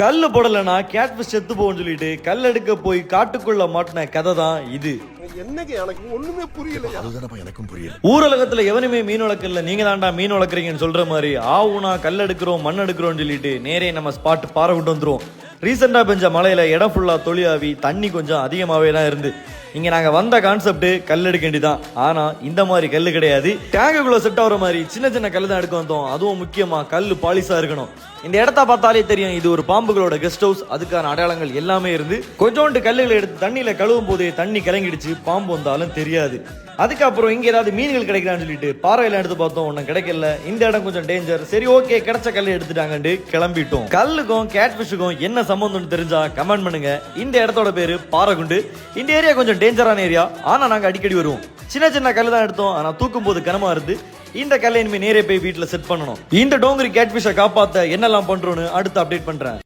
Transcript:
கல்லு போடலன்னா கேட்ஃபிஷ் செத்து போகும்னு சொல்லிட்டு கல் எடுக்க போய் காட்டுக்குள்ள மாட்டின கதை தான் இது. என்னங்க எனக்கு ஒண்ணுமே புரியல. அதுதானப்பா எனக்கும் புரியல. ஊரலகத்துல எவனுமே மீன் வளர்க்கல, நீங்க தான்டா மீன் வளர்க்குறீங்கன்னு சொல்ற மாதிரி ஆவுனா கல் எடுக்கிறோம் மண் எடுக்கிறோம்னு சொல்லிட்டு நேரே நம்ம ஸ்பாட் பாறை விட்டு வந்துருவோம். ரீசெண்டா பெஞ்ச மழையில இடம் ஃபுல்லா தொழிலாவி தண்ணி கொஞ்சம் அதிகமாவே தான் இருந்து இங்க நாங்க வந்த கான்செப்ட் கல் எடுக்க வேண்டிதான். ஆனா இந்த மாதிரி கல்லு கிடையாது, டேங்குக்குள்ள செட் ஆகிற மாதிரி சின்ன சின்ன கல்லு தான் எடுக்க வந்தோம். அதுவும் முக்கியமா கல்லு பாலிசா இருக்கணும். இந்த இடத்த பார்த்தாலே தெரியும் இது ஒரு பாம்புகளோட கெஸ்ட் ஹவுஸ். அதுக்கான அடையாளங்கள் எல்லாமே இருந்து கொஞ்சோண்டு கல்லுகளை எடுத்து தண்ணியில கழுவும் போதே தண்ணி கலங்கிடுச்சு, பாம்பு வந்தாலும் தெரியாது. அதுக்கப்புறம் இங்க ஏதாவது மீன்கள் கிடைக்கலாம்னு சொல்லிட்டு பாறையெல்லாம் எடுத்து பார்த்தோம், ஒன்னும் கிடைக்கல. இந்த இடம் கொஞ்சம் டேஞ்சர், சரி ஓகே கிடைச்ச கல்லை எடுத்துட்டாங்கன்னு கிளம்பிட்டோம். கல்லுக்கும் கேட்ஃபிஷுக்கும் என்ன சம்பந்தம்னு தெரிஞ்சா கமெண்ட் பண்ணுங்க. இந்த இடத்தோட பேரு பாறைகுண்டு. இந்த ஏரியா கொஞ்சம் டேஞ்சரான ஏரியா, ஆனா நாங்க அடிக்கடி வருவோம். சின்ன சின்ன கல்லு தான் எடுத்தோம், ஆனா தூக்கும் போது கனமா இருந்து இந்த கல்லை இனிமே நேரே போய் வீட்டுல செட் பண்ணணும். இந்த டோங்கரி கேட்ஃபிஷை காப்பாத்த என்னெல்லாம் பண்றோம்னு அடுத்து அப்டேட் பண்றேன்.